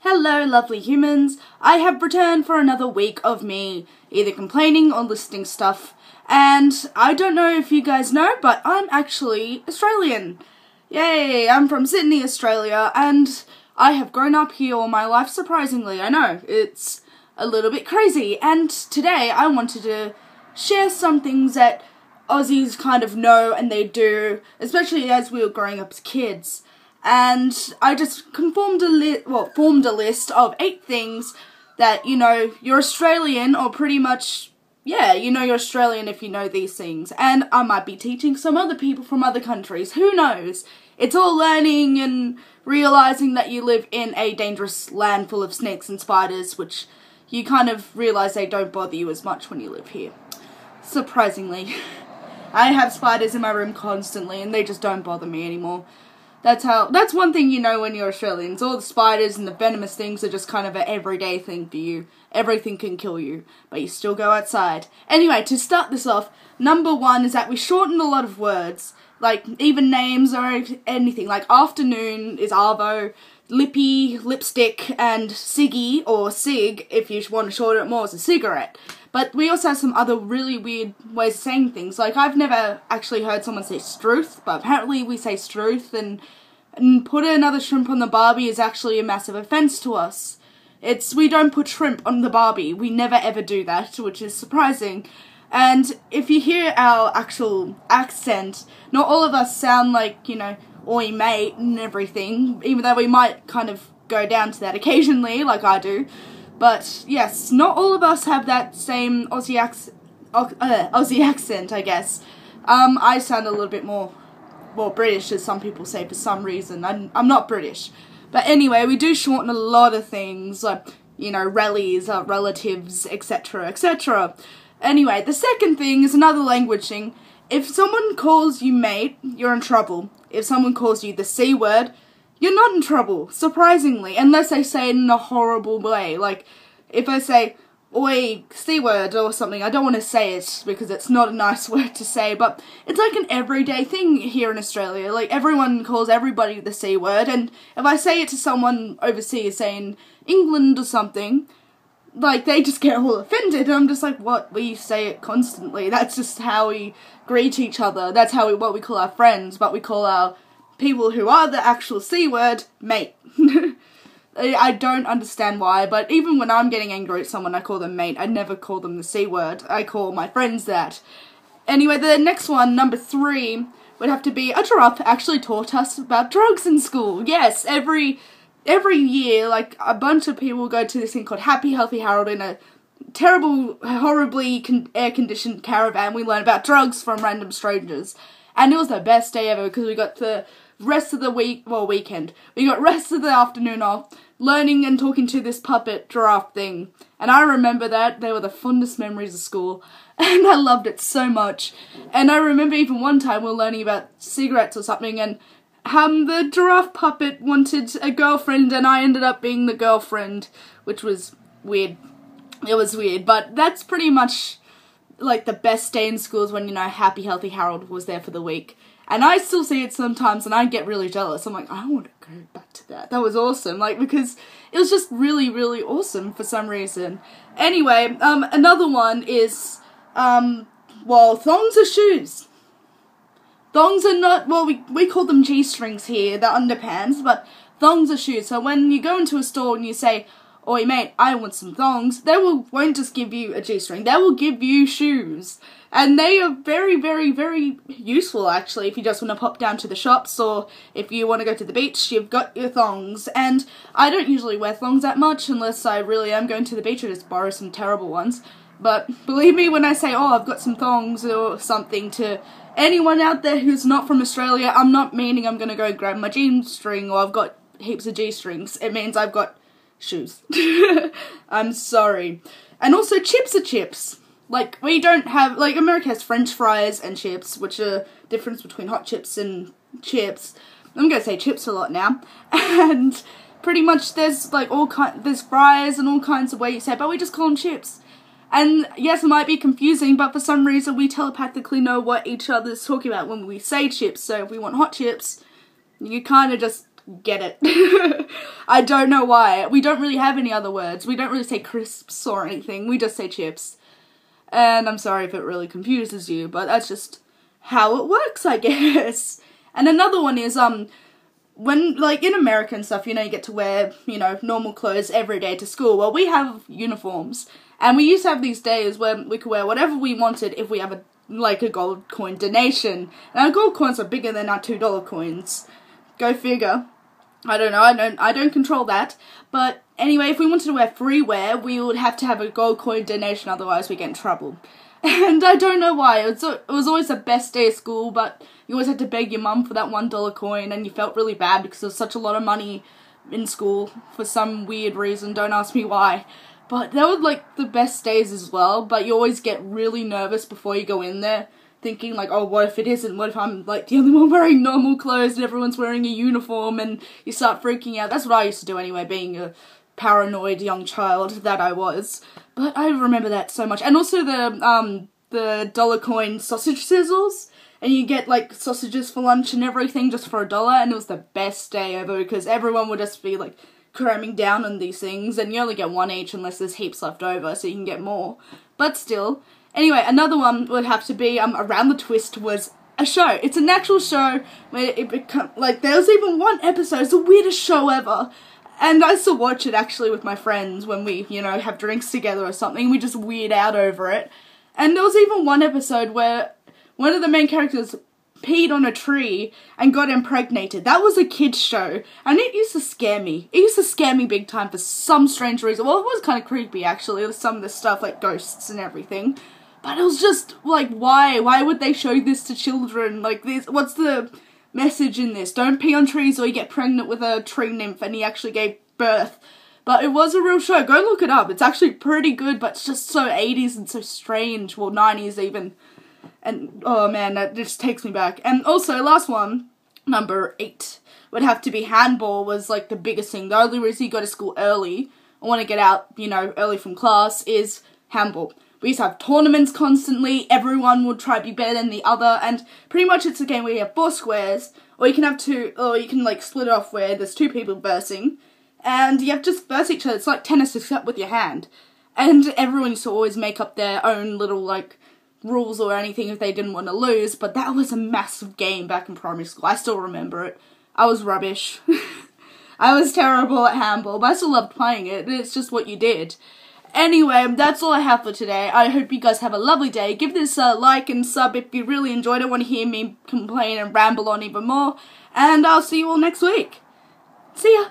Hello lovely humans, I have returned for another week of me either complaining or listing stuff, and I don't know if you guys know, but I'm actually Australian. Yay, I'm from Sydney, Australia, and I have grown up here all my life, surprisingly. I know, it's a little bit crazy, and today I wanted to share some things that Aussies kind of know and they do, especially as we were growing up as kids. And I just formed a list of 8 things that, you're Australian, or pretty much, you're Australian if you know these things. And I might be teaching some other people from other countries, who knows? It's all learning and realising that you live in a dangerous land full of snakes and spiders, which you kind of realise they don't bother you as much when you live here. Surprisingly. I have spiders in my room constantly, and they just don't bother me anymore. That's one thing you know when you're Australians. All the spiders and the venomous things are just kind of an everyday thing for you. Everything can kill you, but you still go outside. Anyway, to start this off, number 1 is that we shorten a lot of words. Like, even names or anything. Like, afternoon is arvo, lippy, lipstick, and ciggy, or cig, if you want to shorten it more, is a cigarette. But we also have some other really weird ways of saying things. Like, I've never actually heard someone say struth, but apparently we say struth, and put another shrimp on the barbie is actually a massive offence to us. We don't put shrimp on the barbie. We never ever do that, which is surprising. And if you hear our actual accent, not all of us sound like, oi mate and everything, even though we might kind of go down to that occasionally, like I do. But yes, not all of us have that same Aussie accent, I guess. I sound a little bit more British, as some people say for some reason. I'm not British. But anyway, we do shorten a lot of things, like, rellies, relatives, etc., etc. Anyway, the second thing is another language thing. If someone calls you mate, you're in trouble. If someone calls you the C word, you're not in trouble, surprisingly, unless they say it in a horrible way. Like, if I say, oi, C word or something, I don't want to say it because it's not a nice word to say, but it's like an everyday thing here in Australia. Like, everyone calls everybody the C word, and if I say it to someone overseas, say in England or something, like, they just get all offended, and I'm just like, what? We say it constantly. That's just how we greet each other. That's what we call our friends, but we call our people who are the actual C word, mate. I don't understand why, but even when I'm getting angry at someone, I call them mate. I never call them the C word. I call my friends that. Anyway, the next one, number 3, would have to be a giraffe actually taught us about drugs in school. Yes, every year, like, a bunch of people go to this thing called Happy Healthy Harold in a terrible, horribly air-conditioned caravan. We learn about drugs from random strangers. And it was the best day ever, because we got the rest of the weekend. We got rest of the afternoon off, learning and talking to this puppet giraffe thing. And I remember that. They were the fondest memories of school. And I loved it so much. And I remember even one time we were learning about cigarettes or something, and the giraffe puppet wanted a girlfriend, and I ended up being the girlfriend, which was weird. It was weird, but that's pretty much, like, the best day in school is when, Happy Healthy Harold was there for the week. And I still see it sometimes, and I get really jealous. I'm like, I want to go back to that. That was awesome, like, because it was just really, really awesome for some reason. Anyway, another one is, thongs are shoes. Thongs are not, we call them G-strings here, they're underpants, but thongs are shoes. So when you go into a store and you say, oi mate, I want some thongs, they won't just give you a G-string, they will give you shoes. And they are very, very, very useful, actually, if you just want to pop down to the shops, or if you want to go to the beach, you've got your thongs. And I don't usually wear thongs that much, unless I really am going to the beach or just borrow some terrible ones. But believe me when I say, I've got some thongs or something, to anyone out there who's not from Australia, I'm not meaning I'm going to go grab my G-string, or I've got heaps of G-strings. It means I've got shoes. I'm sorry. And also, chips are chips. Like, we don't have, like, America has French fries and chips, which are difference between hot chips and chips. I'm gonna say chips a lot now. And pretty much there's, like, there's fries and all kinds of ways you say it, but we just call them chips. And yes, it might be confusing, but for some reason we telepathically know what each other's talking about when we say chips. So if we want hot chips, you kind of just get it. I don't know why. We don't really have any other words. We don't really say crisps or anything. We just say chips. And I'm sorry if it really confuses you, but that's just how it works, I guess. And another one is, when, like, in America and stuff, you know, you get to wear, you know, normal clothes every day to school. Well, we have uniforms. And we used to have these days where we could wear whatever we wanted if we have a gold coin donation. And our gold coins are bigger than our $2 coins. Go figure. I don't know, I don't control that. But anyway, if we wanted to wear free wear, we would have to have a gold coin donation, otherwise we get in trouble. And I don't know why. It was always the best day of school, but you always had to beg your mum for that $1 coin, and you felt really bad because there was such a lot of money in school for some weird reason. Don't ask me why. But they were, like, the best days as well, but you always get really nervous before you go in there, thinking, like, oh, what if it isn't? What if I'm, like, the only one wearing normal clothes and everyone's wearing a uniform, and you start freaking out. That's what I used to do anyway, being a paranoid young child that I was. But I remember that so much. And also the dollar coin sausage sizzles, and you get, like, sausages for lunch and everything just for $1, and it was the best day ever, because everyone would just be, like, cramming down on these things, and you only get one each unless there's heaps left over, so you can get more. But still. Anyway, another one would have to be, Around the Twist was a show. It's an actual show where it become, like, there was even one episode, it's the weirdest show ever. And I still watch it, actually, with my friends when we, you know, have drinks together or something. We just weird out over it. And there was even one episode where one of the main characters peed on a tree and got impregnated. That was a kid's show, and it used to scare me. It used to scare me big time for some strange reason. Well, it was kind of creepy, actually, with some of the stuff, like ghosts and everything. But it was just, like, why? Why would they show this to children? Like, this, what's the message in this? Don't pee on trees or you get pregnant with a tree nymph, and he actually gave birth. But it was a real show. Go look it up. It's actually pretty good, but it's just so 80s and so strange. Well, 90s even. And, oh man, that just takes me back. And also, last one, number 8, would have to be handball was, like, the biggest thing. The only reason you go to school early, or want to get out, you know, early from class, is handball. We used to have tournaments constantly, everyone would try to be better than the other, and pretty much it's a game where you have 4 squares, or you can have 2, or you can, like, split it off where there's 2 people versing, and you have to just verse each other. It's like tennis except with your hand. And everyone used to always make up their own little, like, rules or anything if they didn't want to lose, but that was a massive game back in primary school. I still remember it. I was rubbish. I was terrible at handball, but I still loved playing it. It's just what you did. Anyway, that's all I have for today. I hope you guys have a lovely day. Give this a like and sub if you really enjoyed it, want to hear me complain and ramble on even more, and I'll see you all next week. See ya!